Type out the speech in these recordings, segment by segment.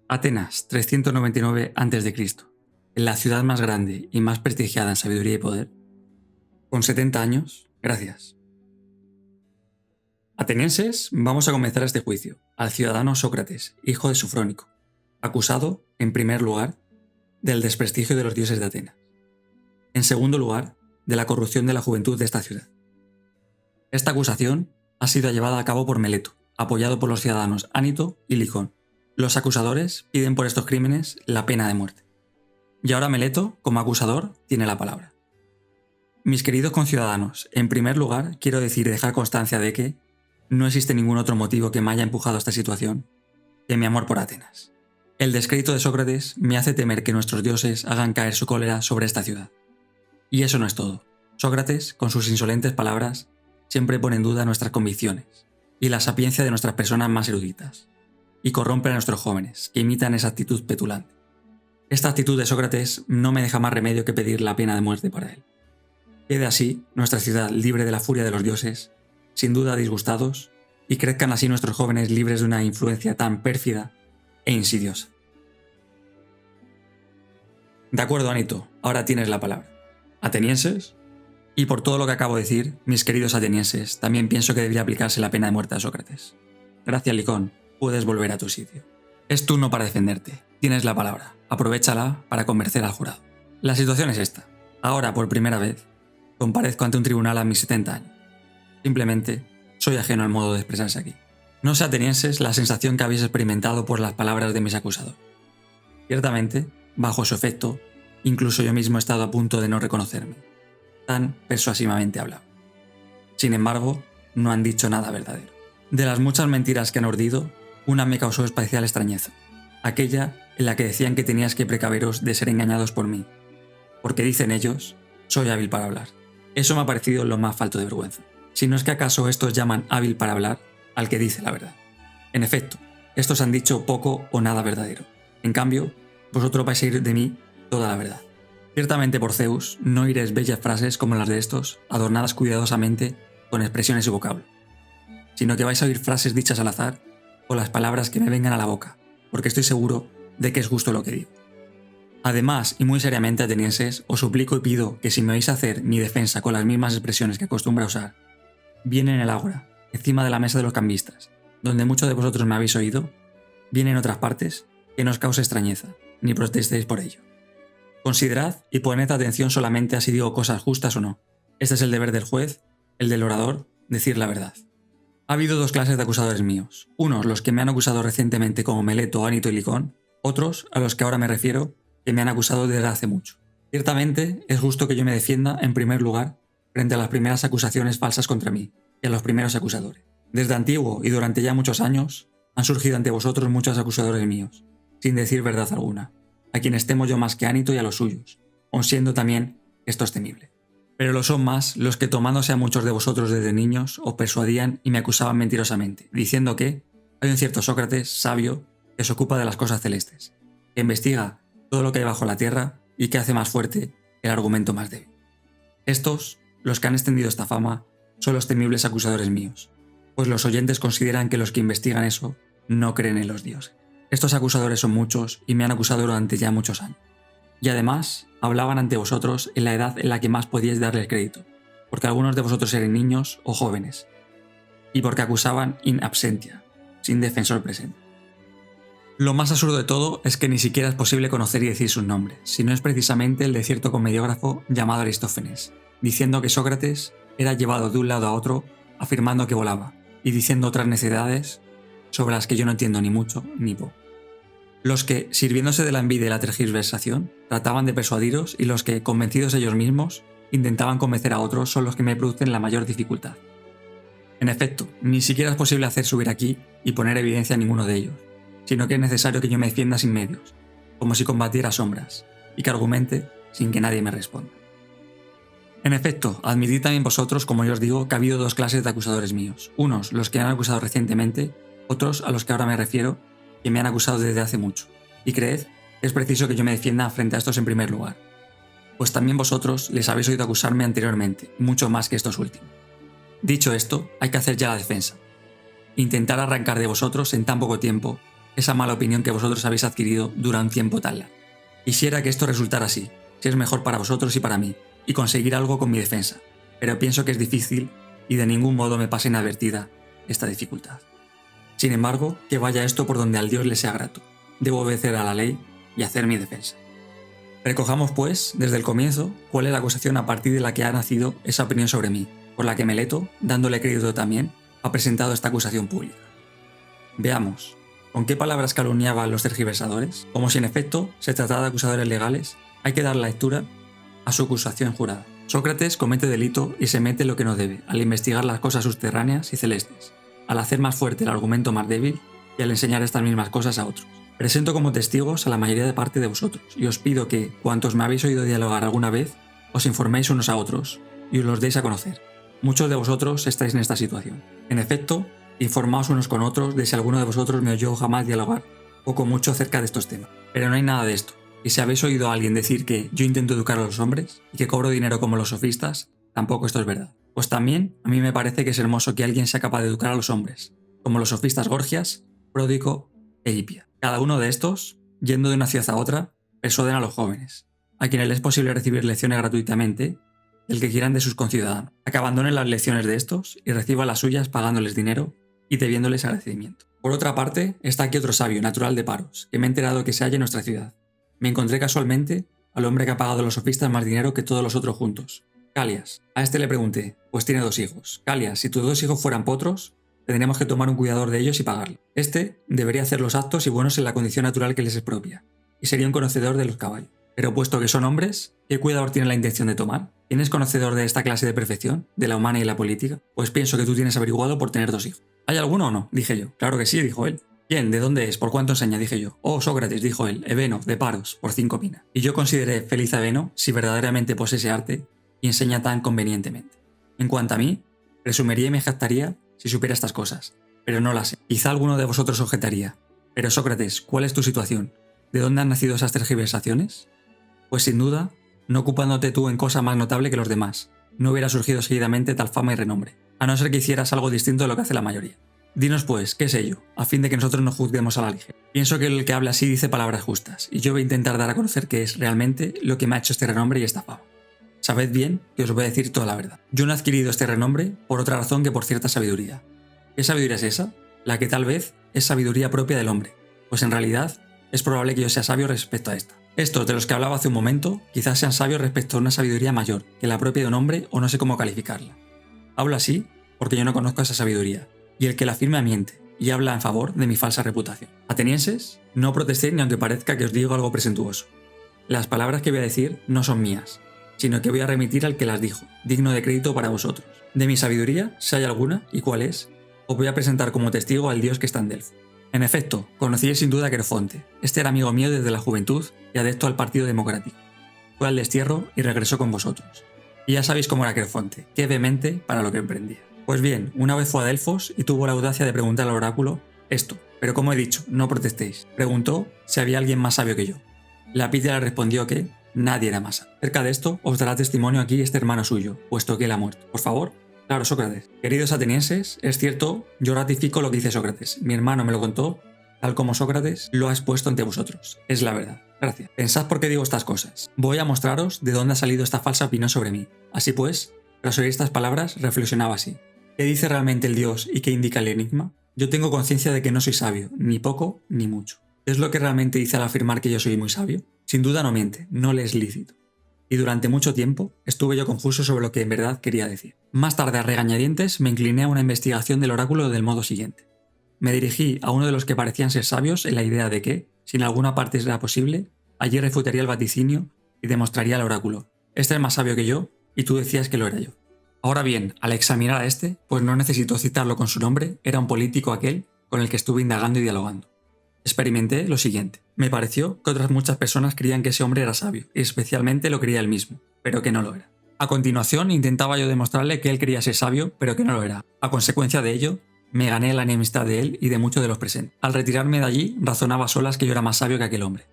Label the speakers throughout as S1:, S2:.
S1: Atenas, 399 a.C., en la ciudad más grande y más prestigiada en sabiduría y poder. Con 70 años, gracias. Atenienses, vamos a comenzar este juicio al ciudadano Sócrates, hijo de Sofrónico, acusado, en primer lugar, del desprestigio de los dioses de Atenas. En segundo lugar, de la corrupción de la juventud de esta ciudad. Esta acusación ha sido llevada a cabo por Meleto, apoyado por los ciudadanos Ánito y Licón. Los acusadores piden por estos crímenes la pena de muerte. Y ahora Meleto, como acusador, tiene la palabra. Mis queridos conciudadanos, en primer lugar quiero decir y dejar constancia de que no existe ningún otro motivo que me haya empujado a esta situación que mi amor por Atenas. El descrédito de Sócrates me hace temer que nuestros dioses hagan caer su cólera sobre esta ciudad. Y eso no es todo. Sócrates, con sus insolentes palabras, siempre pone en duda nuestras convicciones y la sapiencia de nuestras personas más eruditas, y corrompe a nuestros jóvenes, que imitan esa actitud petulante. Esta actitud de Sócrates no me deja más remedio que pedir la pena de muerte para él. Quede así nuestra ciudad libre de la furia de los dioses, sin duda disgustados, y crezcan así nuestros jóvenes libres de una influencia tan pérfida e insidiosa. De acuerdo, Ánito, ahora tienes la palabra. ¿Atenienses? Y por todo lo que acabo de decir, mis queridos atenienses, también pienso que debería aplicarse la pena de muerte a Sócrates. Gracias, Licón, puedes volver a tu sitio. Es turno para defenderte. Tienes la palabra. Aprovéchala para convencer al jurado. La situación es esta. Ahora, por primera vez, comparezco ante un tribunal a mis 70 años. Simplemente, soy ajeno al modo de expresarse aquí. No sé, atenienses, la sensación que habéis experimentado por las palabras de mis acusadores. Ciertamente, bajo su efecto, incluso yo mismo he estado a punto de no reconocerme. Tan persuasivamente hablado. Sin embargo, no han dicho nada verdadero. De las muchas mentiras que han urdido, una me causó especial extrañeza. Aquella en la que decían que tenías que precaveros de ser engañados por mí. Porque dicen ellos, soy hábil para hablar. Eso me ha parecido lo más falto de vergüenza. Si no es que acaso estos llaman hábil para hablar al que dice la verdad. En efecto, estos han dicho poco o nada verdadero. En cambio, vosotros vais a oír de mí toda la verdad. Ciertamente por Zeus, no oiréis bellas frases como las de estos, adornadas cuidadosamente con expresiones y vocablo, sino que vais a oír frases dichas al azar o las palabras que me vengan a la boca, porque estoy seguro de que es justo lo que digo. Además, y muy seriamente, atenienses, os suplico y pido que si me oís hacer mi defensa con las mismas expresiones que acostumbro a usar, bien en el ágora, encima de la mesa de los cambistas, donde muchos de vosotros me habéis oído, bien en otras partes, que no os cause extrañeza, ni protestéis por ello. Considerad y poned atención solamente a si digo cosas justas o no. Este es el deber del juez, el del orador, decir la verdad. Ha habido dos clases de acusadores míos. Unos, los que me han acusado recientemente como Meleto, Ánito y Licón. Otros, a los que ahora me refiero, que me han acusado desde hace mucho. Ciertamente, es justo que yo me defienda, en primer lugar, frente a las primeras acusaciones falsas contra mí, y a los primeros acusadores. Desde antiguo y durante ya muchos años, han surgido ante vosotros muchos acusadores míos, sin decir verdad alguna, a quienes temo yo más que Ánito y a los suyos, aun siendo también esto es temible. Pero lo son más los que, tomándose a muchos de vosotros desde niños, os persuadían y me acusaban mentirosamente, diciendo que hay un cierto Sócrates, sabio, que se ocupa de las cosas celestes, que investiga todo lo que hay bajo la tierra y que hace más fuerte el argumento más débil. Estos, los que han extendido esta fama, son los temibles acusadores míos, pues los oyentes consideran que los que investigan eso no creen en los dioses. Estos acusadores son muchos y me han acusado durante ya muchos años. Y además, hablaban ante vosotros en la edad en la que más podíais darles crédito, porque algunos de vosotros eran niños o jóvenes, y porque acusaban in absentia, sin defensor presente. Lo más absurdo de todo es que ni siquiera es posible conocer y decir sus nombres, sino es precisamente el de cierto comediógrafo llamado Aristófanes, diciendo que Sócrates era llevado de un lado a otro, afirmando que volaba, y diciendo otras necedades sobre las que yo no entiendo ni mucho ni poco. Los que, sirviéndose de la envidia y la tergiversación, trataban de persuadiros, y los que, convencidos ellos mismos, intentaban convencer a otros son los que me producen la mayor dificultad. En efecto, ni siquiera es posible hacer subir aquí y poner evidencia a ninguno de ellos, sino que es necesario que yo me defienda sin medios, como si combatiera sombras, y que argumente sin que nadie me responda. En efecto, admitid también vosotros, como yo os digo, que ha habido dos clases de acusadores míos. Unos, los que han acusado recientemente, otros, a los que ahora me refiero, que me han acusado desde hace mucho. Y creed que es preciso que yo me defienda frente a estos en primer lugar, pues también vosotros les habéis oído acusarme anteriormente, mucho más que estos últimos. Dicho esto, hay que hacer ya la defensa. Intentar arrancar de vosotros en tan poco tiempo esa mala opinión que vosotros habéis adquirido durante un tiempo tan largo. Quisiera que esto resultara así, si es mejor para vosotros y para mí, y conseguir algo con mi defensa, pero pienso que es difícil y de ningún modo me pasa inadvertida esta dificultad. Sin embargo, que vaya esto por donde al Dios le sea grato. Debo obedecer a la ley y hacer mi defensa. Recojamos, pues, desde el comienzo, cuál es la acusación a partir de la que ha nacido esa opinión sobre mí, por la que Meleto, dándole crédito también, ha presentado esta acusación pública. Veamos, ¿con qué palabras calumniaba a los tergiversadores? Como si en efecto se tratara de acusadores legales, hay que dar lectura a su acusación jurada. Sócrates comete delito y se mete en lo que no debe, al investigar las cosas subterráneas y celestes, al hacer más fuerte el argumento más débil y al enseñar estas mismas cosas a otros. Presento como testigos a la mayoría de parte de vosotros, y os pido que, cuantos me habéis oído dialogar alguna vez, os informéis unos a otros, y os los deis a conocer. Muchos de vosotros estáis en esta situación. En efecto, informaos unos con otros de si alguno de vosotros me oyó jamás dialogar, poco mucho acerca de estos temas. Pero no hay nada de esto, y si habéis oído a alguien decir que yo intento educar a los hombres, y que cobro dinero como los sofistas, tampoco esto es verdad. Pues también, a mí me parece que es hermoso que alguien sea capaz de educar a los hombres, como los sofistas Gorgias, Pródico e Hipia. Cada uno de estos, yendo de una ciudad a otra, persuaden a los jóvenes, a quienes les es posible recibir lecciones gratuitamente, el que quieran de sus conciudadanos, a que abandonen las lecciones de estos y reciban las suyas pagándoles dinero y debiéndoles agradecimiento. Por otra parte, está aquí otro sabio, natural de Paros, que me he enterado que se halla en nuestra ciudad. Me encontré casualmente al hombre que ha pagado a los sofistas más dinero que todos los otros juntos, Calias. A este le pregunté, pues tiene 2 hijos. Calias, si tus 2 hijos fueran potros, tendríamos que tomar un cuidador de ellos y pagarle. Este debería hacer los actos y buenos en la condición natural que les es propia, y sería un conocedor de los caballos. Pero puesto que son hombres, ¿qué cuidador tiene la intención de tomar? ¿Quién es conocedor de esta clase de perfección, de la humana y la política? Pues pienso que tú tienes averiguado por tener 2 hijos. ¿Hay alguno o no? Dije yo. Claro que sí, dijo él. ¿Quién? ¿De dónde es? ¿Por cuánto enseña? Dije yo. Oh, Sócrates, dijo él. Ebeno, de Paros, por 5 minas. Y yo consideré feliz a Ebeno si verdaderamente posee arte y enseña tan convenientemente. En cuanto a mí, presumiría y me jactaría si supiera estas cosas, pero no las sé. Quizá alguno de vosotros objetaría. Pero Sócrates, ¿cuál es tu situación? ¿De dónde han nacido esas tergiversaciones? Pues sin duda, no ocupándote tú en cosa más notable que los demás, no hubiera surgido seguidamente tal fama y renombre, a no ser que hicieras algo distinto de lo que hace la mayoría. Dinos pues, ¿qué es ello? A fin de que nosotros no juzguemos a la ligera. Pienso que el que habla así dice palabras justas, y yo voy a intentar dar a conocer qué es realmente lo que me ha hecho este renombre y esta fama. Sabed bien que os voy a decir toda la verdad. Yo no he adquirido este renombre por otra razón que por cierta sabiduría. ¿Qué sabiduría es esa? La que tal vez es sabiduría propia del hombre, pues en realidad es probable que yo sea sabio respecto a esta. Estos de los que hablaba hace un momento quizás sean sabios respecto a una sabiduría mayor que la propia de un hombre o no sé cómo calificarla. Hablo así porque yo no conozco esa sabiduría, y el que la afirma miente y habla en favor de mi falsa reputación. Atenienses, no protestéis ni aunque parezca que os digo algo presuntuoso. Las palabras que voy a decir no son mías, sino que voy a remitir al que las dijo, digno de crédito para vosotros. De mi sabiduría, si hay alguna, y cuál es, os voy a presentar como testigo al Dios que está en Delfo. En efecto, conocíais sin duda a Querofonte. Este era amigo mío desde la juventud y adepto al Partido Democrático. Fue al destierro y regresó con vosotros. Y ya sabéis cómo era Querofonte, qué vehemente para lo que emprendía. Pues bien, una vez fue a Delfos y tuvo la audacia de preguntar al oráculo esto, pero como he dicho, no protestéis. Preguntó si había alguien más sabio que yo. La Pitia le respondió que nadie era más sabio. Cerca de esto os dará testimonio aquí este hermano suyo, puesto que él ha muerto. Por favor. Claro, Sócrates. Queridos atenienses, es cierto, yo ratifico lo que dice Sócrates. Mi hermano me lo contó, tal como Sócrates lo ha expuesto ante vosotros. Es la verdad. Gracias. Pensad por qué digo estas cosas. Voy a mostraros de dónde ha salido esta falsa opinión sobre mí. Así pues, tras oír estas palabras, reflexionaba así. ¿Qué dice realmente el Dios y qué indica el enigma? Yo tengo conciencia de que no soy sabio, ni poco ni mucho. ¿Qué es lo que realmente dice al afirmar que yo soy muy sabio? Sin duda no miente, no le es lícito. Y durante mucho tiempo estuve yo confuso sobre lo que en verdad quería decir. Más tarde, a regañadientes, me incliné a una investigación del oráculo del modo siguiente. Me dirigí a uno de los que parecían ser sabios en la idea de que, si en alguna parte era posible, allí refutaría el vaticinio y demostraría al oráculo. Este es más sabio que yo, y tú decías que lo era yo. Ahora bien, al examinar a este, pues no necesito citarlo con su nombre, era un político aquel con el que estuve indagando y dialogando. Experimenté lo siguiente. Me pareció que otras muchas personas creían que ese hombre era sabio, y especialmente lo creía él mismo, pero que no lo era. A continuación, intentaba yo demostrarle que él creía ser sabio, pero que no lo era. A consecuencia de ello, me gané la enemistad de él y de muchos de los presentes. Al retirarme de allí, razonaba a solas que yo era más sabio que aquel hombre.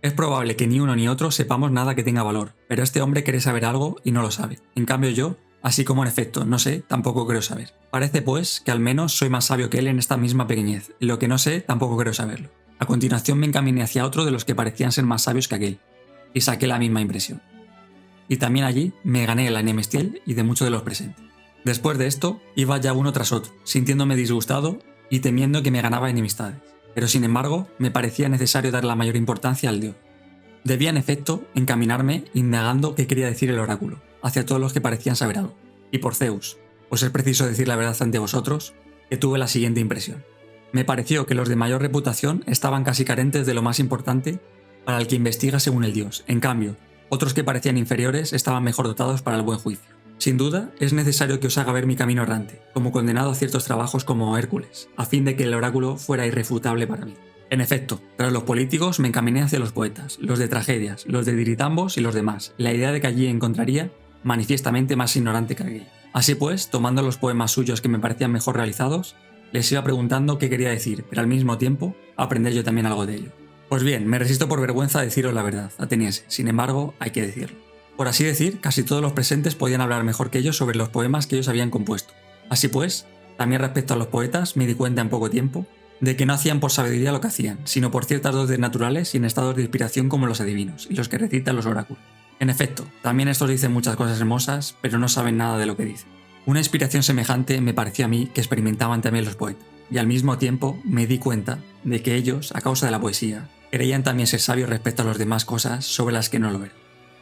S1: Es probable que ni uno ni otro sepamos nada que tenga valor, pero este hombre quiere saber algo y no lo sabe. En cambio yo, así como en efecto, no sé, tampoco creo saber. Parece pues que al menos soy más sabio que él en esta misma pequeñez, y lo que no sé, tampoco creo saberlo. A continuación me encaminé hacia otro de los que parecían ser más sabios que aquel, y saqué la misma impresión. Y también allí me gané la Nemestiel y de muchos de los presentes. Después de esto, iba ya uno tras otro, sintiéndome disgustado y temiendo que me ganaba enemistades. Pero sin embargo, me parecía necesario dar la mayor importancia al dios. Debía en efecto encaminarme indagando qué quería decir el oráculo, hacia todos los que parecían saber algo. Y por Zeus, pues es preciso decir la verdad ante vosotros, que tuve la siguiente impresión. Me pareció que los de mayor reputación estaban casi carentes de lo más importante para el que investiga según el dios. En cambio, otros que parecían inferiores estaban mejor dotados para el buen juicio. Sin duda, es necesario que os haga ver mi camino errante, como condenado a ciertos trabajos como Hércules, a fin de que el oráculo fuera irrefutable para mí. En efecto, tras los políticos me encaminé hacia los poetas, los de tragedias, los de diritambos y los demás, la idea de que allí encontraría manifiestamente más ignorante que aquello. Así pues, tomando los poemas suyos que me parecían mejor realizados, les iba preguntando qué quería decir, pero al mismo tiempo aprender yo también algo de ello. Pues bien, me resisto por vergüenza a deciros la verdad, atenienses, sin embargo, hay que decirlo. Por así decir, casi todos los presentes podían hablar mejor que ellos sobre los poemas que ellos habían compuesto. Así pues, también respecto a los poetas, me di cuenta en poco tiempo de que no hacían por sabiduría lo que hacían, sino por ciertas dotes naturales y en estados de inspiración como los adivinos y los que recitan los oráculos. En efecto, también estos dicen muchas cosas hermosas, pero no saben nada de lo que dicen. Una inspiración semejante me pareció a mí que experimentaban también los poetas, y al mismo tiempo me di cuenta de que ellos, a causa de la poesía, creían también ser sabios respecto a las demás cosas sobre las que no lo eran.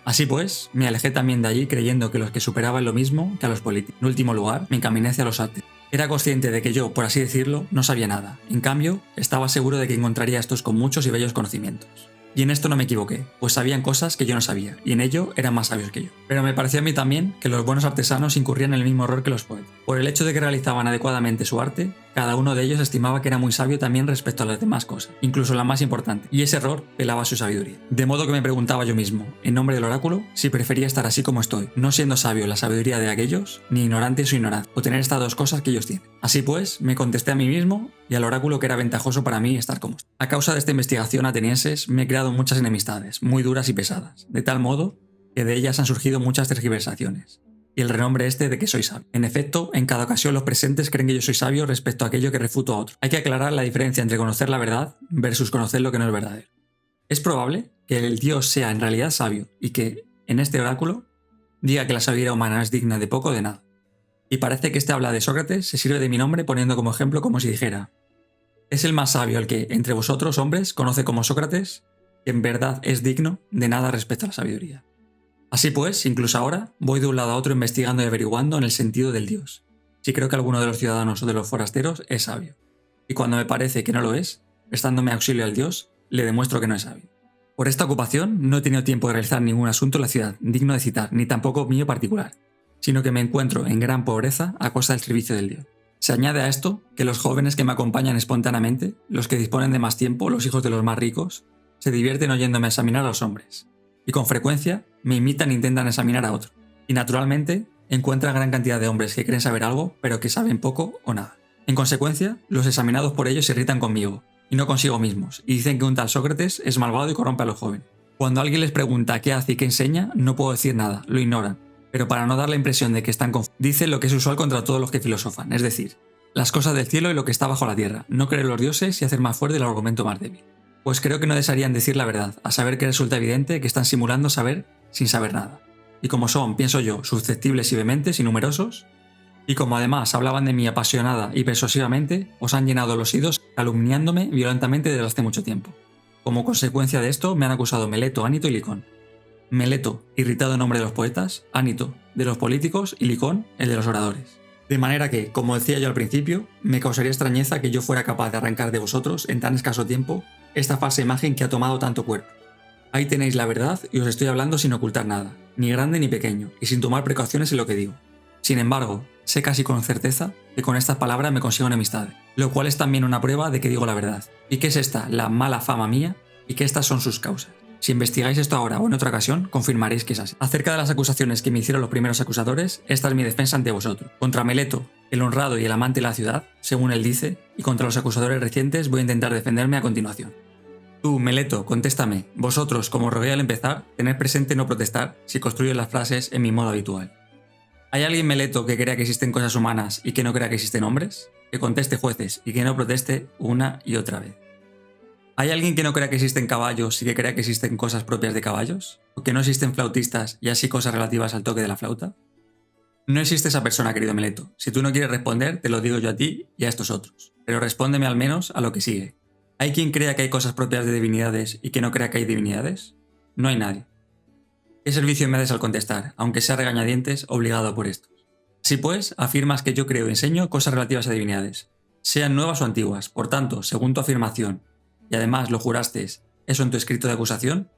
S1: Así pues, me alejé también de allí creyendo que los que superaban lo mismo que a los políticos. En último lugar, me encaminé hacia los artes. Era consciente de que yo, por así decirlo, no sabía nada. En cambio, estaba seguro de que encontraría a estos con muchos y bellos conocimientos. Y en esto no me equivoqué, pues sabían cosas que yo no sabía, y en ello eran más sabios que yo. Pero me pareció a mí también que los buenos artesanos incurrían en el mismo error que los poetas. Por el hecho de que realizaban adecuadamente su arte, cada uno de ellos estimaba que era muy sabio también respecto a las demás cosas, incluso la más importante, y ese error pelaba su sabiduría. De modo que me preguntaba yo mismo, en nombre del oráculo, si prefería estar así como estoy, no siendo sabio la sabiduría de aquellos, ni ignorante su ignorancia, o tener estas dos cosas que ellos tienen. Así pues, me contesté a mí mismo y al oráculo que era ventajoso para mí estar como estoy. A causa de esta investigación, atenienses, me he creado muchas enemistades, muy duras y pesadas, de tal modo que de ellas han surgido muchas tergiversaciones, y el renombre este de que soy sabio. En efecto, en cada ocasión los presentes creen que yo soy sabio respecto a aquello que refuto a otro. Hay que aclarar la diferencia entre conocer la verdad versus conocer lo que no es verdadero. Es probable que el dios sea en realidad sabio y que, en este oráculo, diga que la sabiduría humana es digna de poco o de nada. Y parece que este habla de Sócrates, se sirve de mi nombre poniendo como ejemplo como si dijera: es el más sabio el que, entre vosotros, hombres, conoce como Sócrates, que en verdad es digno de nada respecto a la sabiduría. Así pues, incluso ahora, voy de un lado a otro investigando y averiguando en el sentido del dios, si creo que alguno de los ciudadanos o de los forasteros es sabio. Y cuando me parece que no lo es, prestándome auxilio al dios, le demuestro que no es sabio. Por esta ocupación no he tenido tiempo de realizar ningún asunto en la ciudad, digno de citar, ni tampoco mío particular, sino que me encuentro en gran pobreza a costa del servicio del dios. Se añade a esto que los jóvenes que me acompañan espontáneamente, los que disponen de más tiempo, los hijos de los más ricos, se divierten oyéndome examinar a los hombres, y con frecuencia me imitan e intentan examinar a otro. Y naturalmente encuentran gran cantidad de hombres que creen saber algo, pero que saben poco o nada. En consecuencia, los examinados por ellos se irritan conmigo, y no consigo mismos, y dicen que un tal Sócrates es malvado y corrompe a los jóvenes. Cuando alguien les pregunta qué hace y qué enseña, no puedo decir nada, lo ignoran. Pero para no dar la impresión de que están confundidos, dicen lo que es usual contra todos los que filosofan, es decir, las cosas del cielo y lo que está bajo la tierra, no creer los dioses y hacer más fuerte el argumento más débil. Pues creo que no desearían decir la verdad, a saber que resulta evidente que están simulando saber sin saber nada. Y como son, pienso yo, susceptibles y vehementes y numerosos, y como además hablaban de mí apasionada y persuasivamente, os han llenado los oídos calumniándome violentamente desde hace mucho tiempo. Como consecuencia de esto me han acusado Meleto, Ánito y Licón. Meleto, irritado en nombre de los poetas, Ánito, de los políticos y Licón, el de los oradores. De manera que, como decía yo al principio, me causaría extrañeza que yo fuera capaz de arrancar de vosotros en tan escaso tiempo esta falsa imagen que ha tomado tanto cuerpo. Ahí tenéis la verdad y os estoy hablando sin ocultar nada, ni grande ni pequeño, y sin tomar precauciones en lo que digo. Sin embargo, sé casi con certeza que con estas palabras me consigo enemistad, lo cual es también una prueba de que digo la verdad. ¿Y qué es esta, la mala fama mía? ¿Y que estas son sus causas? Si investigáis esto ahora o en otra ocasión, confirmaréis que es así. Acerca de las acusaciones que me hicieron los primeros acusadores, esta es mi defensa ante vosotros. Contra Meleto, el honrado y el amante de la ciudad, según él dice, y contra los acusadores recientes voy a intentar defenderme a continuación. Tú, Meleto, contéstame. Vosotros, como rogué al empezar, tened presente no protestar si construyo las frases en mi modo habitual. ¿Hay alguien, Meleto, que crea que existen cosas humanas y que no crea que existen hombres? Que conteste, jueces, y que no proteste una y otra vez. ¿Hay alguien que no crea que existen caballos y que crea que existen cosas propias de caballos? ¿O que no existen flautistas y así cosas relativas al toque de la flauta? No existe esa persona, querido Meleto. Si tú no quieres responder, te lo digo yo a ti y a estos otros. Pero respóndeme al menos a lo que sigue. ¿Hay quien crea que hay cosas propias de divinidades y que no crea que hay divinidades? No hay nadie. ¿Qué servicio me das al contestar, aunque sea regañadientes, obligado por estos? Así pues, afirmas que yo creo y enseño cosas relativas a divinidades, sean nuevas o antiguas. Por tanto, según tu afirmación, y además lo juraste eso en tu escrito de acusación,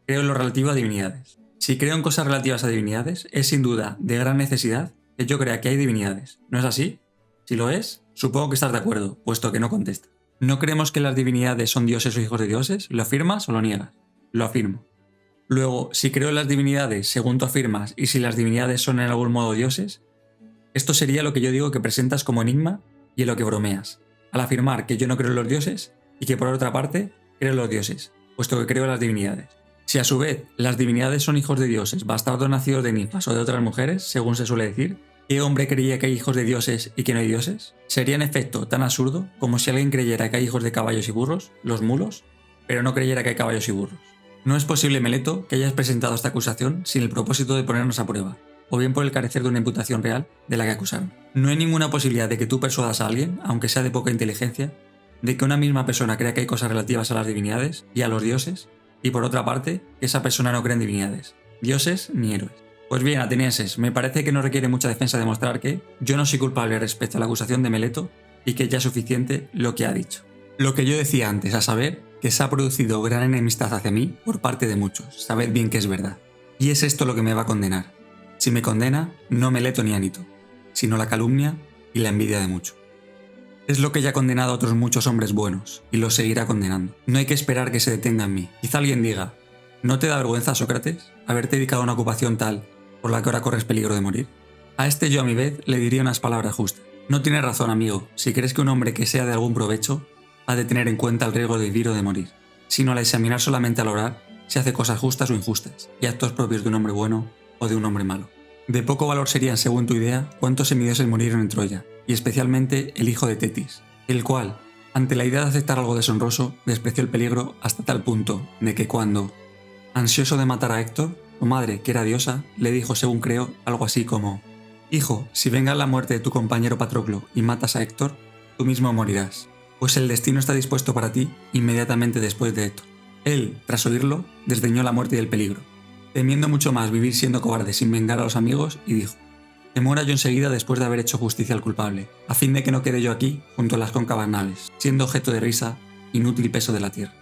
S1: creo en lo relativo a divinidades. Si creo en cosas relativas a divinidades, es sin duda de gran necesidad que yo crea que hay divinidades. ¿No es así? Si lo es, supongo que estás de acuerdo, puesto que no contesta. ¿No creemos que las divinidades son dioses o hijos de dioses? ¿Lo afirmas o lo niegas? Lo afirmo. Luego, si creo en las divinidades, según tú afirmas, y si las divinidades son en algún modo dioses, esto sería lo que yo digo que presentas como enigma y en lo que bromeas, al afirmar que yo no creo en los dioses y que por otra parte creo en los dioses, puesto que creo en las divinidades. Si a su vez las divinidades son hijos de dioses, bastardos nacidos de ninfas o de otras mujeres, según se suele decir, ¿qué hombre creía que hay hijos de dioses y que no hay dioses? Sería en efecto tan absurdo como si alguien creyera que hay hijos de caballos y burros, los mulos, pero no creyera que hay caballos y burros. No es posible, Meleto, que hayas presentado esta acusación sin el propósito de ponernos a prueba, o bien por el carecer de una imputación real de la que acusaron. No hay ninguna posibilidad de que tú persuadas a alguien, aunque sea de poca inteligencia, de que una misma persona crea que hay cosas relativas a las divinidades y a los dioses, y por otra parte, que esa persona no cree en divinidades, dioses ni héroes. Pues bien, atenienses, me parece que no requiere mucha defensa demostrar que yo no soy culpable respecto a la acusación de Meleto y que ya es suficiente lo que ha dicho. Lo que yo decía antes, a saber, que se ha producido gran enemistad hacia mí por parte de muchos, sabed bien que es verdad. Y es esto lo que me va a condenar. Si me condena, no Meleto ni Anito, sino la calumnia y la envidia de muchos. Es lo que ya ha condenado a otros muchos hombres buenos, y lo seguirá condenando. No hay que esperar que se detenga en mí. Quizá alguien diga, ¿no te da vergüenza, Sócrates, haberte dedicado a una ocupación tal por la que ahora corres peligro de morir? A este yo a mi vez le diría unas palabras justas. No tienes razón, amigo, si crees que un hombre que sea de algún provecho ha de tener en cuenta el riesgo de vivir o de morir, sino al examinar solamente al orar si hace cosas justas o injustas, y actos propios de un hombre bueno o de un hombre malo. De poco valor serían, según tu idea, cuántos semidioses murieron en Troya, y especialmente el hijo de Tetis, el cual, ante la idea de aceptar algo deshonroso, despreció el peligro hasta tal punto de que cuando, ansioso de matar a Héctor, su madre, que era diosa, le dijo, según creo, algo así como: «Hijo, si venga la muerte de tu compañero Patroclo y matas a Héctor, tú mismo morirás, pues el destino está dispuesto para ti inmediatamente después de Héctor». Él, tras oírlo, desdeñó la muerte y el peligro, temiendo mucho más vivir siendo cobarde sin vengar a los amigos, y dijo: «Que muera yo enseguida después de haber hecho justicia al culpable, a fin de que no quede yo aquí, junto a las cóncavas naves, siendo objeto de risa, inútil peso de la tierra».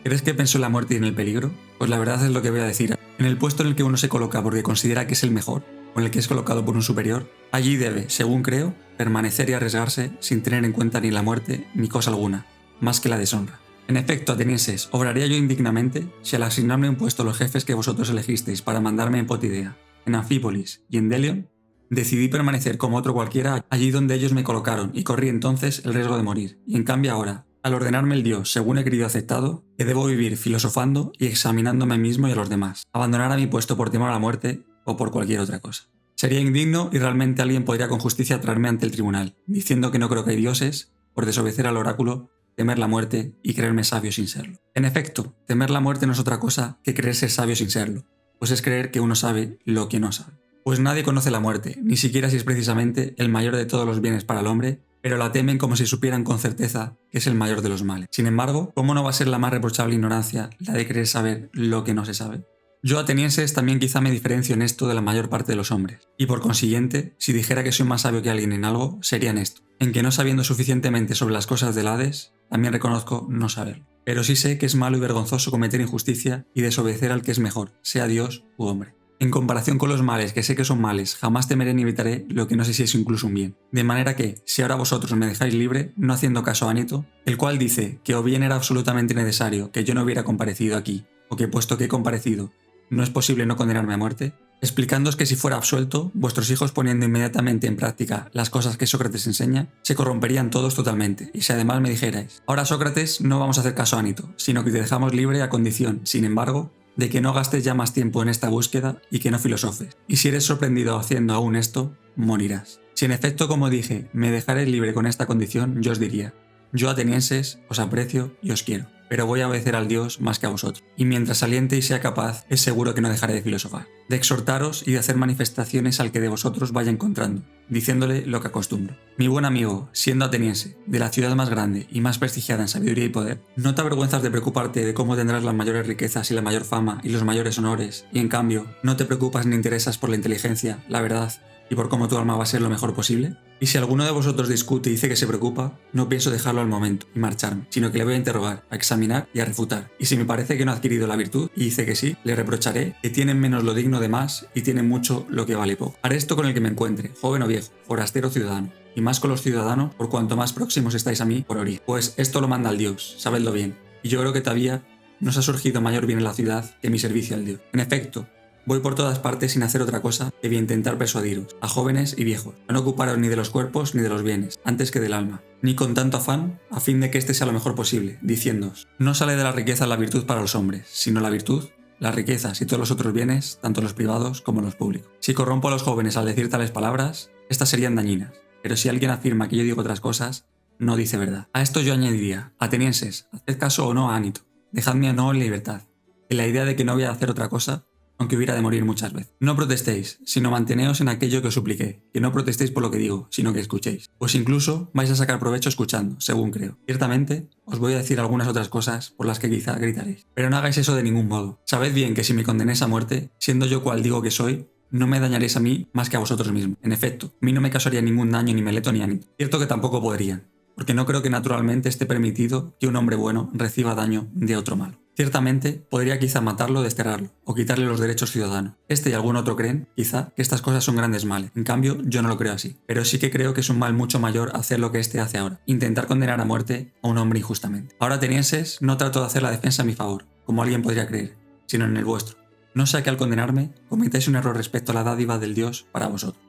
S1: ¿Crees que pensó en la muerte y en el peligro? Pues la verdad es lo que voy a decir. En el puesto en el que uno se coloca porque considera que es el mejor, o en el que es colocado por un superior, allí debe, según creo, permanecer y arriesgarse sin tener en cuenta ni la muerte ni cosa alguna, más que la deshonra. En efecto, atenienses, obraría yo indignamente si al asignarme un puesto a los jefes que vosotros elegisteis para mandarme en Potidea, en Anfípolis y en Delion, decidí permanecer como otro cualquiera allí donde ellos me colocaron y corrí entonces el riesgo de morir. Y en cambio ahora, al ordenarme el Dios según he querido aceptado, que debo vivir filosofando y examinándome a mí mismo y a los demás, abandonar a mi puesto por temor a la muerte o por cualquier otra cosa. Sería indigno y realmente alguien podría con justicia traerme ante el tribunal, diciendo que no creo que hay dioses, por desobedecer al oráculo, temer la muerte y creerme sabio sin serlo. En efecto, temer la muerte no es otra cosa que creer ser sabio sin serlo, pues es creer que uno sabe lo que no sabe. Pues nadie conoce la muerte, ni siquiera si es precisamente el mayor de todos los bienes para el hombre, pero la temen como si supieran con certeza que es el mayor de los males. Sin embargo, ¿cómo no va a ser la más reprochable ignorancia la de querer saber lo que no se sabe? Yo, atenienses, también quizá me diferencio en esto de la mayor parte de los hombres, y por consiguiente, si dijera que soy más sabio que alguien en algo, sería en esto, en que no sabiendo suficientemente sobre las cosas del Hades, también reconozco no saberlo. Pero sí sé que es malo y vergonzoso cometer injusticia y desobedecer al que es mejor, sea Dios u hombre. En comparación con los males que sé que son males, jamás temeré ni evitaré lo que no sé si es incluso un bien. De manera que, si ahora vosotros me dejáis libre, no haciendo caso a Anito, el cual dice que o bien era absolutamente necesario que yo no hubiera comparecido aquí, o que puesto que he comparecido, no es posible no condenarme a muerte, explicándoos que si fuera absuelto, vuestros hijos poniendo inmediatamente en práctica las cosas que Sócrates enseña, se corromperían todos totalmente, y si además me dijerais: «Ahora, Sócrates, no vamos a hacer caso a Anito, sino que te dejamos libre a condición, sin embargo, de que no gastes ya más tiempo en esta búsqueda y que no filosofes, y si eres sorprendido haciendo aún esto, morirás». Si en efecto, como dije, me dejaréis libre con esta condición, yo os diría: «Yo, atenienses, os aprecio y os quiero». pero voy a obedecer al Dios más que a vosotros. Y mientras aliente y sea capaz, es seguro que no dejaré de filosofar, de exhortaros y de hacer manifestaciones al que de vosotros vaya encontrando, diciéndole lo que acostumbro. Mi buen amigo, siendo ateniense, de la ciudad más grande y más prestigiada en sabiduría y poder, ¿no te avergüenzas de preocuparte de cómo tendrás las mayores riquezas y la mayor fama y los mayores honores, y en cambio, no te preocupas ni interesas por la inteligencia, la verdad, y por cómo tu alma va a ser lo mejor posible? Y si alguno de vosotros discute y dice que se preocupa, no pienso dejarlo al momento y marcharme, sino que le voy a interrogar, a examinar y a refutar. Y si me parece que no ha adquirido la virtud y dice que sí, le reprocharé que tienen menos lo digno de más y tienen mucho lo que vale poco. Haré esto con el que me encuentre, joven o viejo, forastero o ciudadano, y más con los ciudadanos por cuanto más próximos estáis a mí por origen. Pues esto lo manda el Dios, sabedlo bien, y yo creo que todavía nos ha surgido mayor bien en la ciudad que mi servicio al Dios. En efecto, voy por todas partes sin hacer otra cosa que bien intentar persuadiros, a jóvenes y viejos, a no ocuparos ni de los cuerpos ni de los bienes, antes que del alma, ni con tanto afán, a fin de que éste sea lo mejor posible, diciéndoos, no sale de la riqueza la virtud para los hombres, sino la virtud, las riquezas y todos los otros bienes, tanto los privados como los públicos. Si corrompo a los jóvenes al decir tales palabras, estas serían dañinas, pero si alguien afirma que yo digo otras cosas, no dice verdad. A esto yo añadiría, atenienses, haced caso o no a Anito, dejadme o no en libertad, en la idea de que no voy a hacer otra cosa, aunque hubiera de morir muchas veces. No protestéis, sino manteneos en aquello que os supliqué, que no protestéis por lo que digo, sino que escuchéis. Pues incluso vais a sacar provecho escuchando, según creo. Ciertamente, os voy a decir algunas otras cosas por las que quizá gritaréis. Pero no hagáis eso de ningún modo. Sabed bien que si me condenéis a muerte, siendo yo cual digo que soy, no me dañaréis a mí más que a vosotros mismos. En efecto, a mí no me causaría ningún daño ni Meleto ni Anito. Cierto que tampoco podrían, porque no creo que naturalmente esté permitido que un hombre bueno reciba daño de otro malo. Ciertamente, podría quizá matarlo o desterrarlo, o quitarle los derechos ciudadanos. Este y algún otro creen, quizá, que estas cosas son grandes males. En cambio, yo no lo creo así. Pero sí que creo que es un mal mucho mayor hacer lo que éste hace ahora, intentar condenar a muerte a un hombre injustamente. Ahora, atenienses, no trato de hacer la defensa a mi favor, como alguien podría creer, sino en el vuestro. No sea que al condenarme, cometáis un error respecto a la dádiva del Dios para vosotros.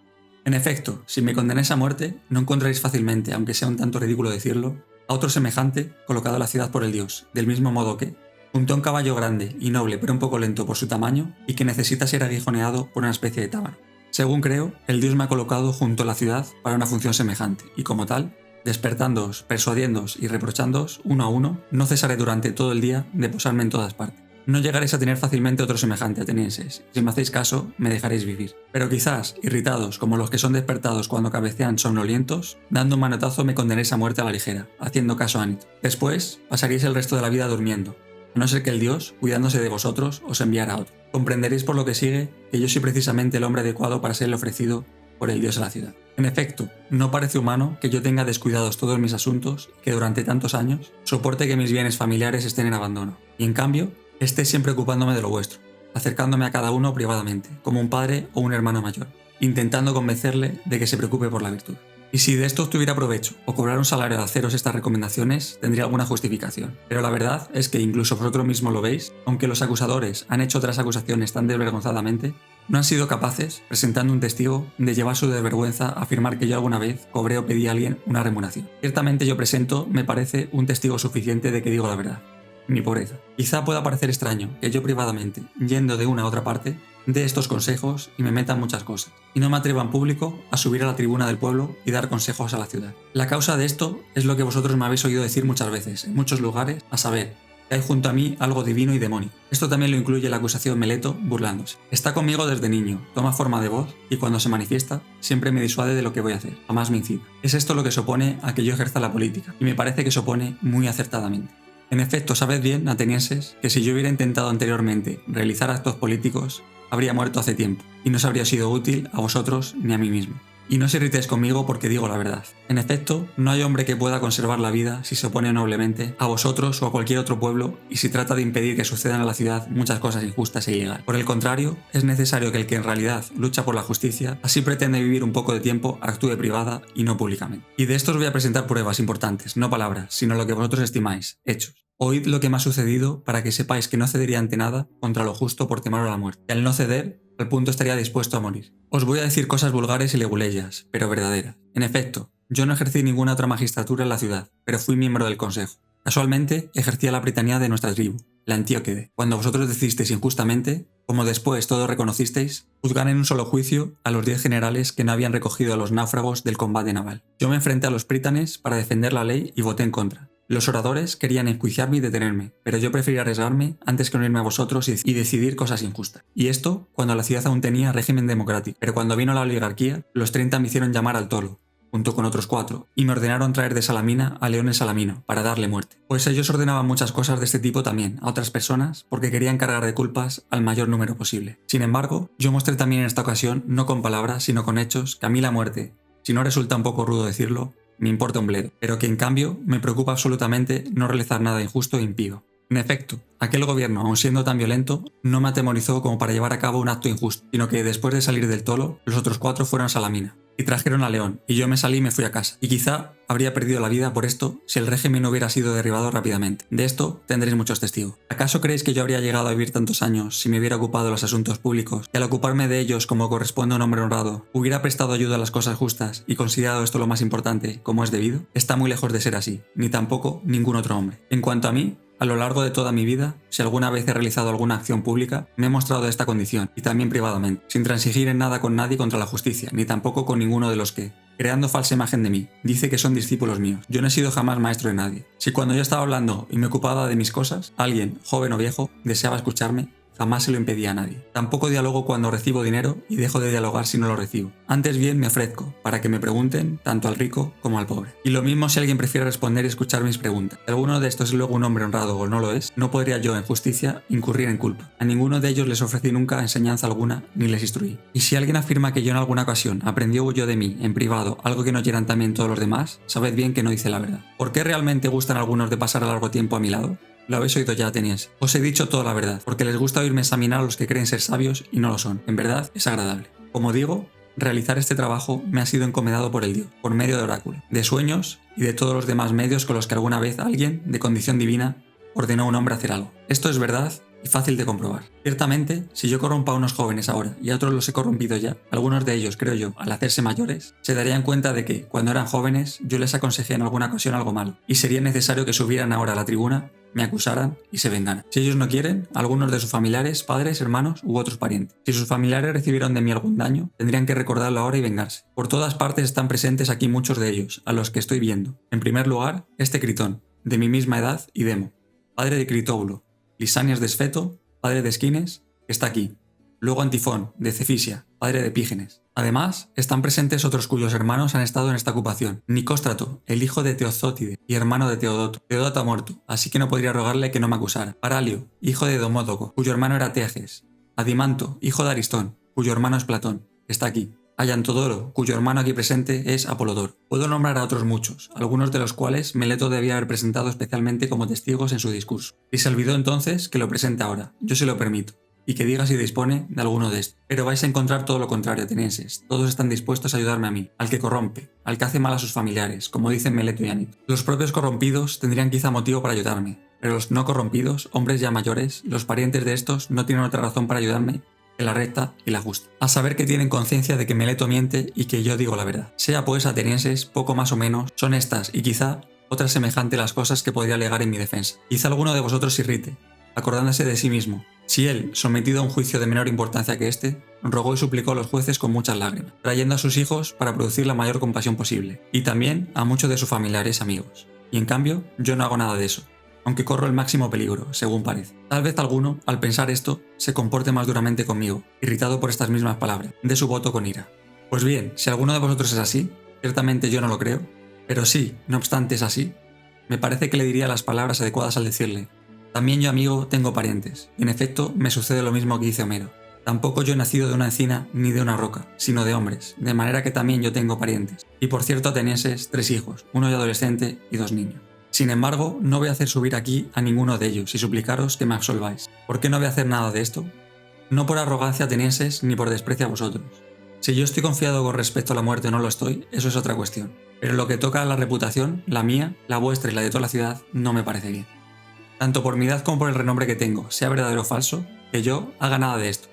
S1: En efecto, si me condenáis a muerte, no encontraréis fácilmente, aunque sea un tanto ridículo decirlo, a otro semejante colocado en la ciudad por el Dios, del mismo modo que, junto a un caballo grande y noble pero un poco lento por su tamaño y que necesita ser aguijoneado por una especie de tábano. Según creo, el Dios me ha colocado junto a la ciudad para una función semejante y como tal, despertándoos, persuadiéndoos y reprochándoos uno a uno, no cesaré durante todo el día de posarme en todas partes. No llegaréis a tener fácilmente otro semejante, atenienses. Si me hacéis caso, me dejaréis vivir. Pero quizás, irritados como los que son despertados cuando cabecean somnolientos, dando un manotazo me condenéis a muerte a la ligera, haciendo caso a Anito. Después, pasaríais el resto de la vida durmiendo, a no ser que el Dios, cuidándose de vosotros, os enviara a otro. Comprenderéis por lo que sigue que yo soy precisamente el hombre adecuado para ser el ofrecido por el Dios a la ciudad. En efecto, no parece humano que yo tenga descuidados todos mis asuntos y que durante tantos años soporte que mis bienes familiares estén en abandono. Y en cambio, esté siempre ocupándome de lo vuestro, acercándome a cada uno privadamente, como un padre o un hermano mayor, intentando convencerle de que se preocupe por la virtud. Y si de esto obtuviera provecho o cobrar un salario de haceros estas recomendaciones, tendría alguna justificación. Pero la verdad es que incluso vosotros mismos lo veis, aunque los acusadores han hecho otras acusaciones tan desvergonzadamente, no han sido capaces, presentando un testigo, de llevar su desvergüenza a afirmar que yo alguna vez cobré o pedí a alguien una remuneración. Ciertamente yo presento, me parece, un testigo suficiente de que digo la verdad. Mi pobreza. Quizá pueda parecer extraño que yo privadamente, yendo de una a otra parte, dé estos consejos y me meta en muchas cosas, y no me atreva en público a subir a la tribuna del pueblo y dar consejos a la ciudad. La causa de esto es lo que vosotros me habéis oído decir muchas veces, en muchos lugares, a saber, que hay junto a mí algo divino y demónico. Esto también lo incluye la acusación Meleto, burlándose. Está conmigo desde niño, toma forma de voz, y cuando se manifiesta, siempre me disuade de lo que voy a hacer, jamás me incita. Es esto lo que se opone a que yo ejerza la política, y me parece que se opone muy acertadamente. En efecto, sabed bien, atenienses, que si yo hubiera intentado anteriormente realizar actos políticos, habría muerto hace tiempo, y no os habría sido útil a vosotros ni a mí mismo. Y no os irritéis conmigo porque digo la verdad. En efecto, no hay hombre que pueda conservar la vida si se opone noblemente a vosotros o a cualquier otro pueblo y si trata de impedir que sucedan en la ciudad muchas cosas injustas e ilegales. Por el contrario, es necesario que el que en realidad lucha por la justicia, así pretende vivir un poco de tiempo, actúe privada y no públicamente. Y de esto os voy a presentar pruebas importantes, no palabras, sino lo que vosotros estimáis, hechos. Oíd lo que me ha sucedido para que sepáis que no cedería ante nada contra lo justo por temor a la muerte. Y al no ceder, al punto estaría dispuesto a morir. Os voy a decir cosas vulgares y leguleyas, pero verdaderas. En efecto, yo no ejercí ninguna otra magistratura en la ciudad, pero fui miembro del consejo. Casualmente, ejercía la pritanía de nuestra tribu, la Antíoquede. Cuando vosotros decisteis injustamente, como después todos reconocisteis, juzgar en un solo juicio a los 10 generales que no habían recogido a los náufragos del combate naval. Yo me enfrenté a los prítanes para defender la ley y voté en contra. Los oradores querían enjuiciarme y detenerme, pero yo preferí arriesgarme antes que unirme a vosotros y decidir cosas injustas. Y esto cuando la ciudad aún tenía régimen democrático, pero cuando vino la oligarquía, los 30 me hicieron llamar al tolo, junto con otros 4, y me ordenaron traer de Salamina a León el Salamino, para darle muerte. Pues ellos ordenaban muchas cosas de este tipo también a otras personas, porque querían cargar de culpas al mayor número posible. Sin embargo, yo mostré también en esta ocasión, no con palabras, sino con hechos, que a mí la muerte, si no resulta un poco rudo decirlo, me importa un bledo, pero que en cambio me preocupa absolutamente no realizar nada injusto e impío. En efecto, aquel gobierno, aun siendo tan violento, no me atemorizó como para llevar a cabo un acto injusto, sino que después de salir del tolo, los otros 4 fueron a Salamina y trajeron a León, y yo me salí y me fui a casa. Y quizá habría perdido la vida por esto si el régimen no hubiera sido derribado rápidamente. De esto tendréis muchos testigos. ¿Acaso creéis que yo habría llegado a vivir tantos años si me hubiera ocupado de los asuntos públicos, y al ocuparme de ellos como corresponde a un hombre honrado, hubiera prestado ayuda a las cosas justas y considerado esto lo más importante como es debido? Está muy lejos de ser así, ni tampoco ningún otro hombre. En cuanto a mí, a lo largo de toda mi vida, si alguna vez he realizado alguna acción pública, me he mostrado de esta condición, y también privadamente, sin transigir en nada con nadie contra la justicia, ni tampoco con ninguno de los que, creando falsa imagen de mí, dice que son discípulos míos. Yo no he sido jamás maestro de nadie. Si cuando yo estaba hablando y me ocupaba de mis cosas, alguien, joven o viejo, deseaba escucharme, jamás se lo impedía a nadie. Tampoco dialogo cuando recibo dinero y dejo de dialogar si no lo recibo. Antes bien me ofrezco, para que me pregunten tanto al rico como al pobre. Y lo mismo si alguien prefiere responder y escuchar mis preguntas. Si alguno de estos es luego un hombre honrado o no lo es, no podría yo, en justicia, incurrir en culpa. A ninguno de ellos les ofrecí nunca enseñanza alguna, ni les instruí. Y si alguien afirma que yo en alguna ocasión aprendió yo de mí, en privado, algo que no quieran también todos los demás, sabed bien que no dice la verdad. ¿Por qué realmente gustan algunos de pasar a largo tiempo a mi lado? Lo habéis oído ya, atenienses. Os he dicho toda la verdad, porque les gusta oírme examinar a los que creen ser sabios y no lo son. En verdad, es agradable. Como digo, realizar este trabajo me ha sido encomendado por el Dios, por medio de oráculo, de sueños y de todos los demás medios con los que alguna vez alguien, de condición divina, ordenó a un hombre hacer algo. Esto es verdad y fácil de comprobar. Ciertamente, si yo corrompo a unos jóvenes ahora y a otros los he corrompido ya, algunos de ellos, creo yo, al hacerse mayores, se darían cuenta de que, cuando eran jóvenes, yo les aconsejé en alguna ocasión algo malo, y sería necesario que subieran ahora a la tribuna, me acusaran y se vengaran. Si ellos no quieren, algunos de sus familiares, padres, hermanos u otros parientes. Si sus familiares recibieron de mí algún daño, tendrían que recordarlo ahora y vengarse. Por todas partes están presentes aquí muchos de ellos, a los que estoy viendo. En primer lugar, este Critón, de mi misma edad y Demo, padre de Critóbulo, Lisanias de Esfeto, padre de Esquines, que está aquí. Luego Antifón, de Cefisia, padre de Epígenes. Además, están presentes otros cuyos hermanos han estado en esta ocupación. Nicóstrato, el hijo de Teozótide y hermano de Teodoto. Teodoto ha muerto, así que no podría rogarle que no me acusara. Paralio, hijo de Domódoco, cuyo hermano era Teages. Adimanto, hijo de Aristón, cuyo hermano es Platón, que está aquí. Ayantodoro, cuyo hermano aquí presente es Apolodoro. Puedo nombrar a otros muchos, algunos de los cuales Meleto debía haber presentado especialmente como testigos en su discurso. Y se olvidó entonces que lo presente ahora. Yo se lo permito. Y que diga si dispone de alguno de estos. Pero vais a encontrar todo lo contrario, atenienses. Todos están dispuestos a ayudarme a mí, al que corrompe, al que hace mal a sus familiares, como dicen Meleto y Anito. Los propios corrompidos tendrían quizá motivo para ayudarme, pero los no corrompidos, hombres ya mayores, los parientes de estos, no tienen otra razón para ayudarme que la recta y la justa. A saber que tienen conciencia de que Meleto miente y que yo digo la verdad. Sea pues, atenienses, poco más o menos, son estas y quizá otras semejantes las cosas que podría alegar en mi defensa. Quizá alguno de vosotros se irrite, acordándose de sí mismo. Si él, sometido a un juicio de menor importancia que este, rogó y suplicó a los jueces con muchas lágrimas, trayendo a sus hijos para producir la mayor compasión posible, y también a muchos de sus familiares y amigos. Y en cambio, yo no hago nada de eso, aunque corro el máximo peligro, según parece. Tal vez alguno, al pensar esto, se comporte más duramente conmigo, irritado por estas mismas palabras, dé su voto con ira. Pues bien, si alguno de vosotros es así, ciertamente yo no lo creo, pero si, no obstante, es así, me parece que le diría las palabras adecuadas al decirle: también yo, amigo, tengo parientes, y en efecto me sucede lo mismo que dice Homero. Tampoco yo he nacido de una encina ni de una roca, sino de hombres, de manera que también yo tengo parientes. Y por cierto, atenienses, 3 hijos, uno de adolescente y 2 niños. Sin embargo, no voy a hacer subir aquí a ninguno de ellos y suplicaros que me absolváis. ¿Por qué no voy a hacer nada de esto? No por arrogancia, atenienses, ni por desprecio a vosotros. Si yo estoy confiado con respecto a la muerte o no lo estoy, eso es otra cuestión. Pero lo que toca a la reputación, la mía, la vuestra y la de toda la ciudad, no me parece bien. Tanto por mi edad como por el renombre que tengo, sea verdadero o falso, que yo haga nada de esto.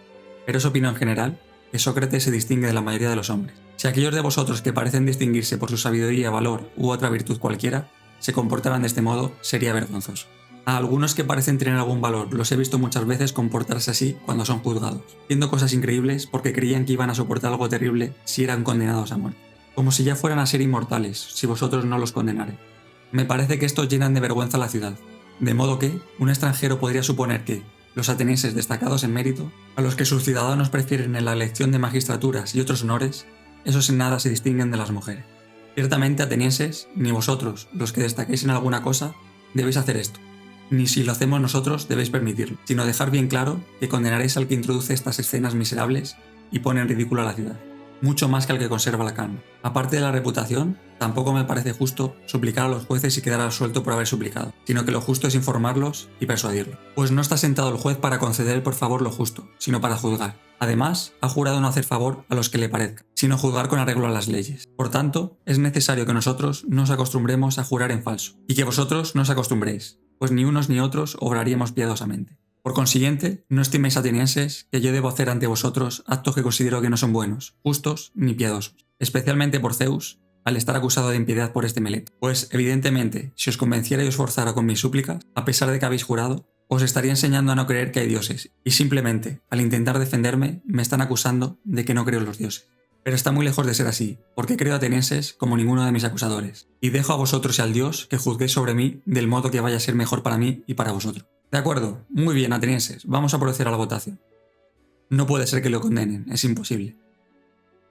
S1: Pero es opinión general que Sócrates se distingue de la mayoría de los hombres. Si aquellos de vosotros que parecen distinguirse por su sabiduría, valor u otra virtud cualquiera, se comportaran de este modo, sería vergonzoso. A algunos que parecen tener algún valor los he visto muchas veces comportarse así cuando son juzgados, haciendo cosas increíbles porque creían que iban a soportar algo terrible si eran condenados a muerte. Como si ya fueran a ser inmortales, si vosotros no los condenarais. Me parece que estos llenan de vergüenza la ciudad, de modo que un extranjero podría suponer que los atenienses destacados en mérito, a los que sus ciudadanos prefieren en la elección de magistraturas y otros honores, esos en nada se distinguen de las mujeres. Ciertamente, atenienses, ni vosotros, los que destaquéis en alguna cosa, debéis hacer esto. Ni si lo hacemos nosotros debéis permitirlo, sino dejar bien claro que condenaréis al que introduce estas escenas miserables y pone en ridículo a la ciudad, mucho más que al que conserva la calma. Aparte de la reputación, tampoco me parece justo suplicar a los jueces y quedar absuelto por haber suplicado, sino que lo justo es informarlos y persuadirlos. Pues no está sentado el juez para conceder por favor lo justo, sino para juzgar. Además, ha jurado no hacer favor a los que le parezca, sino juzgar con arreglo a las leyes. Por tanto, es necesario que nosotros nos acostumbremos a jurar en falso, y que vosotros no os acostumbréis, pues ni unos ni otros obraríamos piadosamente. Por consiguiente, no estiméis, atenienses, que yo debo hacer ante vosotros actos que considero que no son buenos, justos ni piadosos, especialmente por Zeus, al estar acusado de impiedad por este Meleto. Pues, evidentemente, si os convenciera y os forzara con mis súplicas, a pesar de que habéis jurado, os estaría enseñando a no creer que hay dioses, y simplemente, al intentar defenderme, me están acusando de que no creo en los dioses. Pero está muy lejos de ser así, porque creo, atenienses, como ninguno de mis acusadores, y dejo a vosotros y al dios que juzguéis sobre mí del modo que vaya a ser mejor para mí y para vosotros. De acuerdo, muy bien, atenienses, vamos a proceder a la votación. No puede ser que lo condenen, es imposible.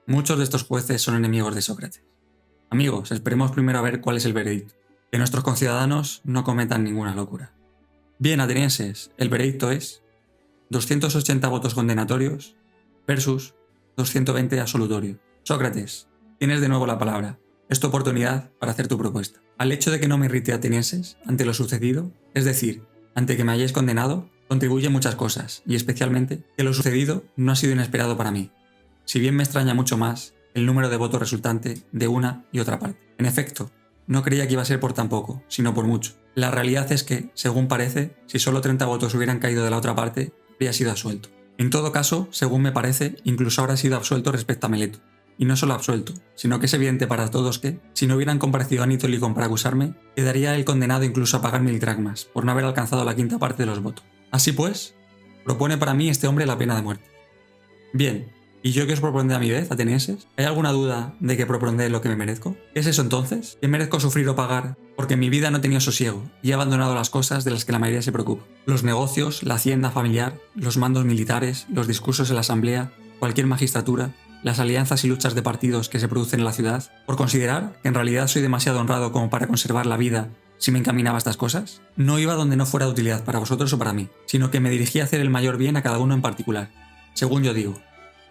S1: Muchos de estos jueces son enemigos de Sócrates. Amigos, esperemos primero a ver cuál es el veredicto. Que nuestros conciudadanos no cometan ninguna locura. Bien, atenienses, el veredicto es 280 votos condenatorios versus 220 absolutorios. Sócrates, tienes de nuevo la palabra. Es tu oportunidad para hacer tu propuesta. Al hecho de que no me irrite, atenienses, ante lo sucedido, es decir, ante que me hayáis condenado, contribuye muchas cosas, y especialmente que lo sucedido no ha sido inesperado para mí. Si bien me extraña mucho más el número de votos resultante de una y otra parte. En efecto, no creía que iba a ser por tan poco, sino por mucho. La realidad es que, según parece, si solo 30 votos hubieran caído de la otra parte, habría sido absuelto. En todo caso, según me parece, incluso ahora ha sido absuelto respecto a Meleto. Y no solo absuelto, sino que es evidente para todos que, si no hubieran comparecido Anito y Licón para acusarme, quedaría el condenado incluso a pagar 1000 dracmas, por no haber alcanzado la quinta parte de los votos. Así pues, propone para mí este hombre la pena de muerte. Bien, ¿y yo qué os propondré a mi vez, atenienses? ¿Hay alguna duda de que propondré lo que me merezco? ¿Qué es eso entonces? ¿Qué merezco sufrir o pagar? Porque en mi vida no he tenido sosiego y he abandonado las cosas de las que la mayoría se preocupa. Los negocios, la hacienda familiar, los mandos militares, los discursos en la asamblea, cualquier magistratura, las alianzas y luchas de partidos que se producen en la ciudad, por considerar que en realidad soy demasiado honrado como para conservar la vida si me encaminaba a estas cosas. No iba donde no fuera de utilidad para vosotros o para mí, sino que me dirigía a hacer el mayor bien a cada uno en particular, según yo digo.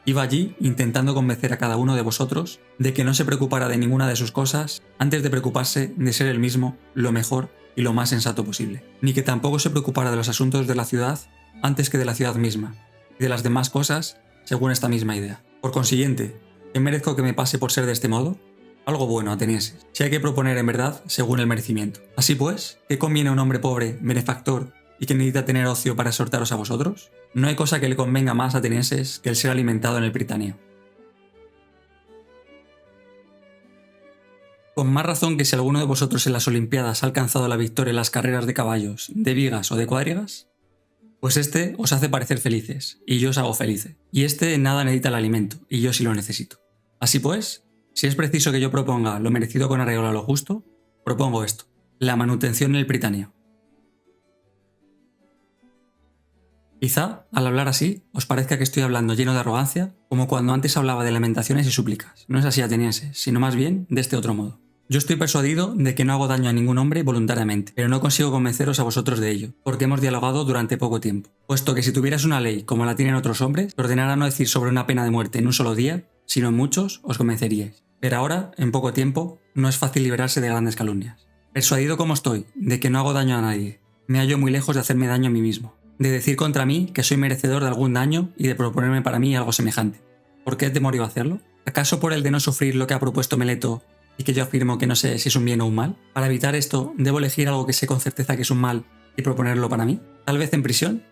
S1: Iba allí intentando convencer a cada uno de vosotros de que no se preocupara de ninguna de sus cosas antes de preocuparse de ser él mismo lo mejor y lo más sensato posible, ni que tampoco se preocupara de los asuntos de la ciudad antes que de la ciudad misma, y de las demás cosas según esta misma idea. Por consiguiente, ¿qué merezco que me pase por ser de este modo? Algo bueno, atenienses, si hay que proponer en verdad según el merecimiento. Así pues, ¿qué conviene a un hombre pobre, benefactor y que necesita tener ocio para exhortaros a vosotros? No hay cosa que le convenga más, atenienses, que el ser alimentado en el Pritáneo. Con más razón que si alguno de vosotros en las Olimpiadas ha alcanzado la victoria en las carreras de caballos, de vigas o de cuadrigas, pues este os hace parecer felices, y yo os hago felices. Y este en nada necesita el alimento, y yo sí lo necesito. Así pues, si es preciso que yo proponga lo merecido con arreglo a lo justo, propongo esto: la manutención en el Pritáneo. Quizá, al hablar así, os parezca que estoy hablando lleno de arrogancia, como cuando antes hablaba de lamentaciones y súplicas. No es así, atenienses, sino más bien de este otro modo. Yo estoy persuadido de que no hago daño a ningún hombre voluntariamente, pero no consigo convenceros a vosotros de ello, porque hemos dialogado durante poco tiempo. Puesto que si tuvieras una ley como la tienen otros hombres, que ordenara no decir sobre una pena de muerte en un solo día, sino en muchos, os convenceríais. Pero ahora, en poco tiempo, no es fácil librarse de grandes calumnias. Persuadido como estoy de que no hago daño a nadie, me hallo muy lejos de hacerme daño a mí mismo, de decir contra mí que soy merecedor de algún daño y de proponerme para mí algo semejante. ¿Por qué temor iba a hacerlo? ¿Acaso por el de no sufrir lo que ha propuesto Meleto y que yo afirmo que no sé si es un bien o un mal? Para evitar esto, ¿debo elegir algo que sé con certeza que es un mal y proponerlo para mí? ¿Tal vez en prisión?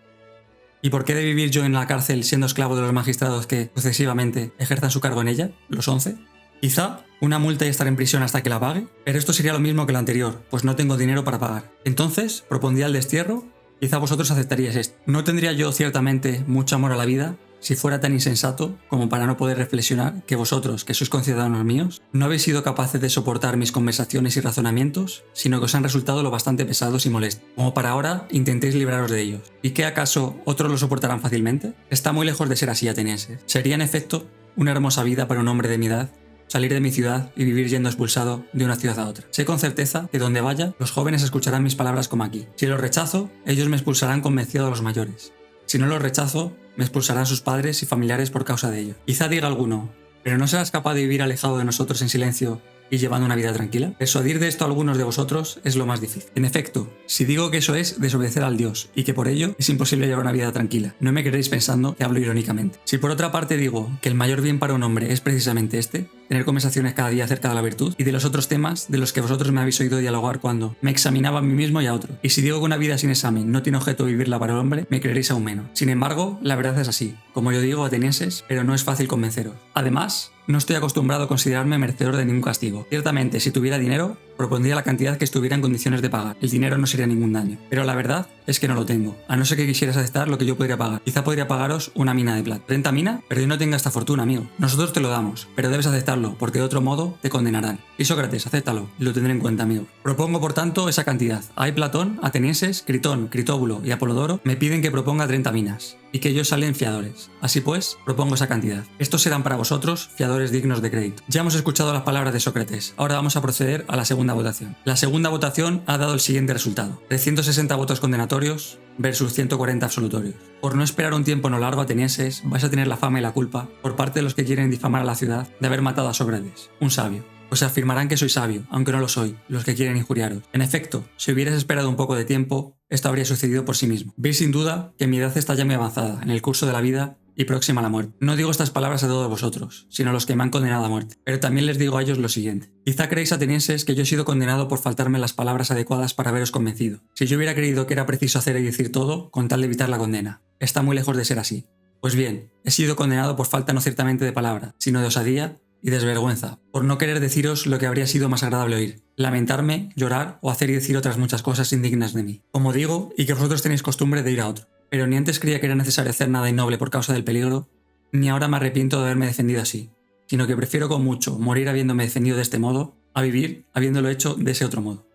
S1: ¿Y por qué he de vivir yo en la cárcel siendo esclavo de los magistrados que sucesivamente ejerzan su cargo en ella, los 11? Quizá una multa y estar en prisión hasta que la pague, pero esto sería lo mismo que lo anterior, pues no tengo dinero para pagar. Entonces, propondría el destierro. Quizá vosotros aceptaríais esto. No tendría yo ciertamente mucho amor a la vida si fuera tan insensato como para no poder reflexionar que vosotros, que sois conciudadanos míos, no habéis sido capaces de soportar mis conversaciones y razonamientos, sino que os han resultado lo bastante pesados y molestos, como para ahora intentéis libraros de ellos. ¿Y qué acaso otros lo soportarán fácilmente? Está muy lejos de ser así, atenienses. Sería en efecto una hermosa vida para un hombre de mi edad salir de mi ciudad y vivir yendo expulsado de una ciudad a otra. Sé con certeza que donde vaya, los jóvenes escucharán mis palabras como aquí. Si los rechazo, ellos me expulsarán convencido a los mayores. Si no los rechazo, me expulsarán sus padres y familiares por causa de ello. Quizá diga alguno, ¿pero no serás capaz de vivir alejado de nosotros en silencio y llevando una vida tranquila? Persuadir de esto a algunos de vosotros es lo más difícil. En efecto, si digo que eso es desobedecer al Dios y que por ello es imposible llevar una vida tranquila, no me queréis pensando que hablo irónicamente. Si por otra parte digo que el mayor bien para un hombre es precisamente este, tener conversaciones cada día acerca de la virtud y de los otros temas de los que vosotros me habéis oído dialogar cuando me examinaba a mí mismo y a otro. Y si digo que una vida sin examen no tiene objeto vivirla para el hombre, me creeréis aún menos. Sin embargo, la verdad es así, como yo digo, atenienses, pero no es fácil convenceros. Además, no estoy acostumbrado a considerarme merecedor de ningún castigo. Ciertamente, si tuviera dinero, propondría la cantidad que estuviera en condiciones de pagar. El dinero no sería ningún daño. Pero la verdad es que no lo tengo, a no ser que quisieras aceptar lo que yo podría pagar. Quizá podría pagaros una mina de plata. ¿30 mina? Pero yo no tengo esta fortuna, amigo. Nosotros te lo damos, pero debes aceptarlo, porque de otro modo te condenarán. Y Sócrates, acéptalo, y lo tendré en cuenta, amigo. Propongo, por tanto, esa cantidad. Hay Platón, atenienses, Critón, Critóbulo y Apolodoro me piden que proponga 30 minas, y que ellos salen fiadores. Así pues, propongo esa cantidad. Estos serán para vosotros fiadores dignos de crédito. Ya hemos escuchado las palabras de Sócrates, ahora vamos a proceder a la segunda votación. La segunda votación ha dado el siguiente resultado: 360 votos condenatorios versus 140 absolutorios. Por no esperar un tiempo no largo, atenienses, vais a tener la fama y la culpa, por parte de los que quieren difamar a la ciudad, de haber matado a Sócrates, un sabio. Os afirmarán que soy sabio, aunque no lo soy, los que quieren injuriaros. En efecto, si hubierais esperado un poco de tiempo, esto habría sucedido por sí mismo. Veis sin duda que mi edad está ya muy avanzada, en el curso de la vida y próxima a la muerte. No digo estas palabras a todos vosotros, sino a los que me han condenado a muerte. Pero también les digo a ellos lo siguiente. Quizá creéis, atenienses, que yo he sido condenado por faltarme las palabras adecuadas para haberos convencido. Si yo hubiera creído que era preciso hacer y decir todo, con tal de evitar la condena. Está muy lejos de ser así. Pues bien, he sido condenado por falta no ciertamente de palabra, sino de osadía y desvergüenza, por no querer deciros lo que habría sido más agradable oír, lamentarme, llorar o hacer y decir otras muchas cosas indignas de mí. Como digo, y que vosotros tenéis costumbre de ir a otro. Pero ni antes creía que era necesario hacer nada innoble por causa del peligro, ni ahora me arrepiento de haberme defendido así, sino que prefiero con mucho morir habiéndome defendido de este modo, a vivir habiéndolo hecho de ese otro modo.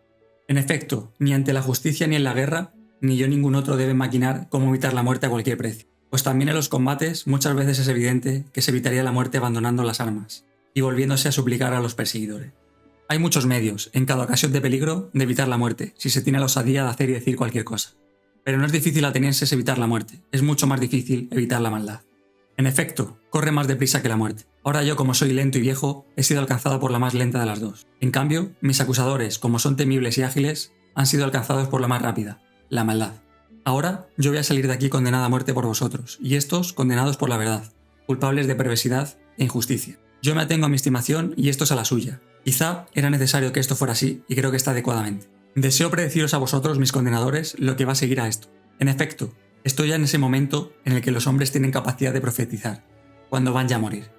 S1: En efecto, ni ante la justicia ni en la guerra, ni yo ningún otro debe maquinar cómo evitar la muerte a cualquier precio. Pues también en los combates muchas veces es evidente que se evitaría la muerte abandonando las armas y volviéndose a suplicar a los perseguidores. Hay muchos medios, en cada ocasión de peligro, de evitar la muerte, si se tiene la osadía de hacer y decir cualquier cosa. Pero no es difícil, atenienses, evitar la muerte, es mucho más difícil evitar la maldad. En efecto, corre más deprisa que la muerte. Ahora yo, como soy lento y viejo, he sido alcanzado por la más lenta de las dos. En cambio, mis acusadores, como son temibles y ágiles, han sido alcanzados por la más rápida, la maldad. Ahora yo voy a salir de aquí condenada a muerte por vosotros, y estos condenados por la verdad, culpables de perversidad e injusticia. Yo me atengo a mi estimación y estos a la suya. Quizá era necesario que esto fuera así, y creo que está adecuadamente. Deseo predeciros a vosotros, mis condenadores, lo que va a seguir a esto. En efecto, estoy ya en ese momento en el que los hombres tienen capacidad de profetizar, cuando van ya a morir.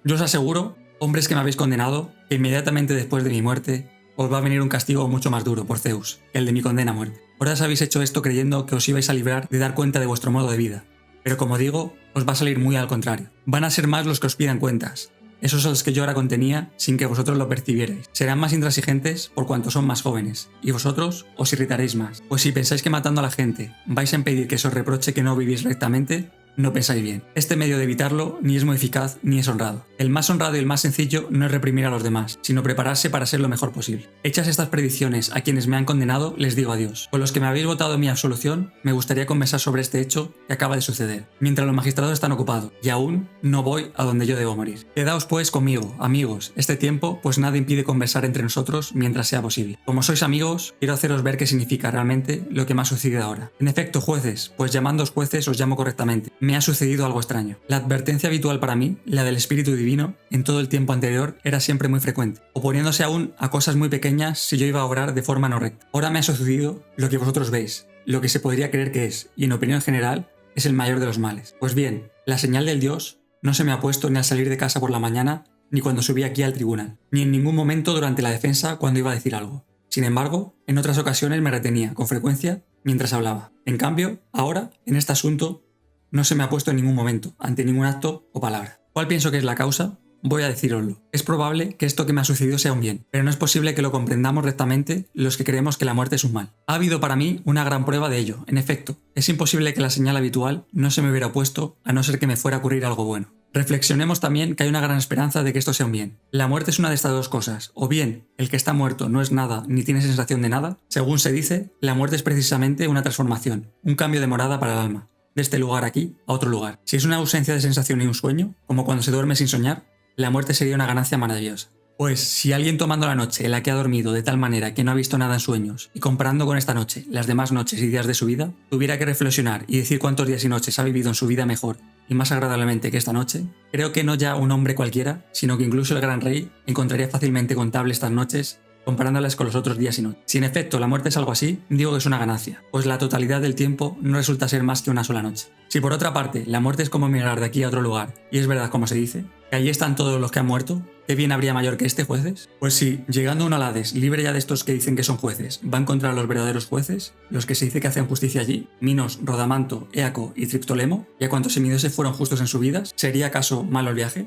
S1: Yo os aseguro, hombres que me habéis condenado, que inmediatamente después de mi muerte os va a venir un castigo mucho más duro por Zeus que el de mi condena a muerte. Ahora os habéis hecho esto creyendo que os ibais a librar de dar cuenta de vuestro modo de vida, pero como digo, os va a salir muy al contrario. Van a ser más los que os pidan cuentas, esos a los que yo ahora contenía sin que vosotros lo percibierais. Serán más intransigentes por cuanto son más jóvenes, y vosotros os irritaréis más. Pues si pensáis que matando a la gente vais a impedir que se os reproche que no vivís rectamente, no pensáis bien. Este medio de evitarlo ni es muy eficaz ni es honrado. El más honrado y el más sencillo no es reprimir a los demás, sino prepararse para ser lo mejor posible. Hechas estas predicciones a quienes me han condenado, les digo adiós. Con los que me habéis votado mi absolución, me gustaría conversar sobre este hecho que acaba de suceder, mientras los magistrados están ocupados, y aún no voy a donde yo debo morir. Quedaos pues conmigo, amigos, este tiempo, pues nada impide conversar entre nosotros mientras sea posible. Como sois amigos, quiero haceros ver qué significa realmente lo que me ha sucedido ahora. En efecto, jueces, pues llamándoos jueces os llamo correctamente. Me ha sucedido algo extraño. La advertencia habitual para mí, la del espíritu divino, en todo el tiempo anterior era siempre muy frecuente, oponiéndose aún a cosas muy pequeñas si yo iba a obrar de forma no recta. Ahora me ha sucedido lo que vosotros veis, lo que se podría creer que es, y en opinión general, es el mayor de los males. Pues bien, la señal del Dios no se me ha puesto ni al salir de casa por la mañana, ni cuando subí aquí al tribunal, ni en ningún momento durante la defensa cuando iba a decir algo. Sin embargo, en otras ocasiones me retenía, con frecuencia, mientras hablaba. En cambio, ahora, en este asunto, no se me ha puesto en ningún momento, ante ningún acto o palabra. ¿Cuál pienso que es la causa? Voy a decíroslo. Es probable que esto que me ha sucedido sea un bien, pero no es posible que lo comprendamos rectamente los que creemos que la muerte es un mal. Ha habido para mí una gran prueba de ello. En efecto, es imposible que la señal habitual no se me hubiera opuesto a no ser que me fuera a ocurrir algo bueno. Reflexionemos también que hay una gran esperanza de que esto sea un bien. La muerte es una de estas dos cosas. O bien, el que está muerto no es nada ni tiene sensación de nada. Según se dice, la muerte es precisamente una transformación, un cambio de morada para el alma, de este lugar aquí a otro lugar. Si es una ausencia de sensación y un sueño, como cuando se duerme sin soñar, la muerte sería una ganancia maravillosa. Pues si alguien tomando la noche en la que ha dormido de tal manera que no ha visto nada en sueños y comparando con esta noche las demás noches y días de su vida, tuviera que reflexionar y decir cuántos días y noches ha vivido en su vida mejor y más agradablemente que esta noche, creo que no ya un hombre cualquiera, sino que incluso el gran rey encontraría fácilmente contable estas noches comparándolas con los otros días y noches. Si en efecto la muerte es algo así, digo que es una ganancia, pues la totalidad del tiempo no resulta ser más que una sola noche. Si por otra parte la muerte es como migrar de aquí a otro lugar, y es verdad como se dice, que allí están todos los que han muerto, ¿qué bien habría mayor que este, jueces? Pues sí, llegando uno al Hades, libre ya de estos que dicen que son jueces, va a encontrar a los verdaderos jueces, los que se dice que hacen justicia allí, Minos, Rodamanto, Éaco y Triptolemo, y a cuantos semidioses fueron justos en su vida, ¿sería acaso malo el viaje?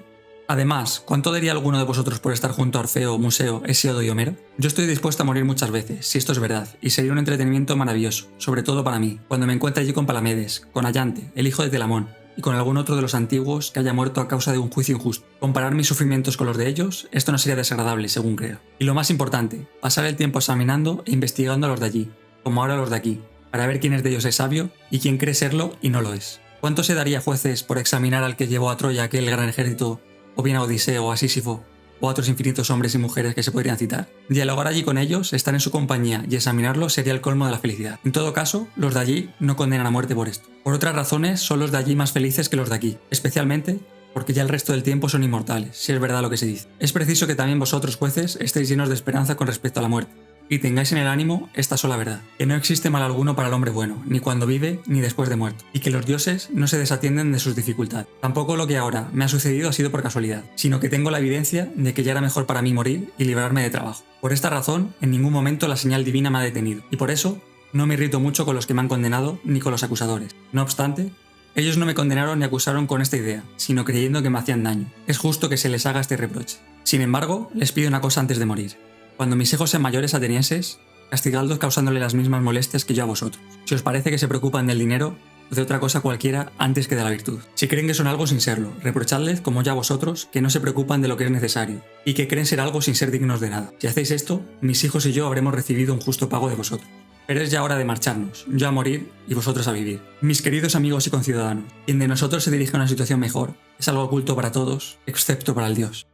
S1: Además, ¿cuánto daría alguno de vosotros por estar junto a Orfeo, Museo, Hesíodo y Homero? Yo estoy dispuesto a morir muchas veces, si esto es verdad, y sería un entretenimiento maravilloso, sobre todo para mí, cuando me encuentre allí con Palamedes, con Allante, el hijo de Telamón, y con algún otro de los antiguos que haya muerto a causa de un juicio injusto. Comparar mis sufrimientos con los de ellos, esto no sería desagradable, según creo. Y lo más importante, pasar el tiempo examinando e investigando a los de allí, como ahora los de aquí, para ver quién de ellos es sabio y quién cree serlo y no lo es. ¿Cuánto se daría, jueces, por examinar al que llevó a Troya aquel gran ejército, o bien a Odiseo o a Sísifo, o a otros infinitos hombres y mujeres que se podrían citar? Dialogar allí con ellos, estar en su compañía y examinarlos sería el colmo de la felicidad. En todo caso, los de allí no condenan a muerte por esto. Por otras razones, son los de allí más felices que los de aquí, especialmente porque ya el resto del tiempo son inmortales, si es verdad lo que se dice. Es preciso que también vosotros, jueces, estéis llenos de esperanza con respecto a la muerte, y tengáis en el ánimo esta sola verdad, que no existe mal alguno para el hombre bueno, ni cuando vive ni después de muerto, y que los dioses no se desatienden de sus dificultades. Tampoco lo que ahora me ha sucedido ha sido por casualidad, sino que tengo la evidencia de que ya era mejor para mí morir y librarme de trabajo. Por esta razón, en ningún momento la señal divina me ha detenido, y por eso no me irrito mucho con los que me han condenado ni con los acusadores. No obstante, ellos no me condenaron ni acusaron con esta idea, sino creyendo que me hacían daño. Es justo que se les haga este reproche. Sin embargo, les pido una cosa antes de morir. Cuando mis hijos sean mayores atenienses, castigadlos causándole las mismas molestias que yo a vosotros. Si os parece que se preocupan del dinero o de otra cosa cualquiera antes que de la virtud. Si creen que son algo sin serlo, reprochadles, como yo a vosotros, que no se preocupan de lo que es necesario, y que creen ser algo sin ser dignos de nada. Si hacéis esto, mis hijos y yo habremos recibido un justo pago de vosotros. Pero es ya hora de marcharnos, yo a morir y vosotros a vivir. Mis queridos amigos y conciudadanos, quien de nosotros se dirige a una situación mejor, es algo oculto para todos, excepto para el Dios.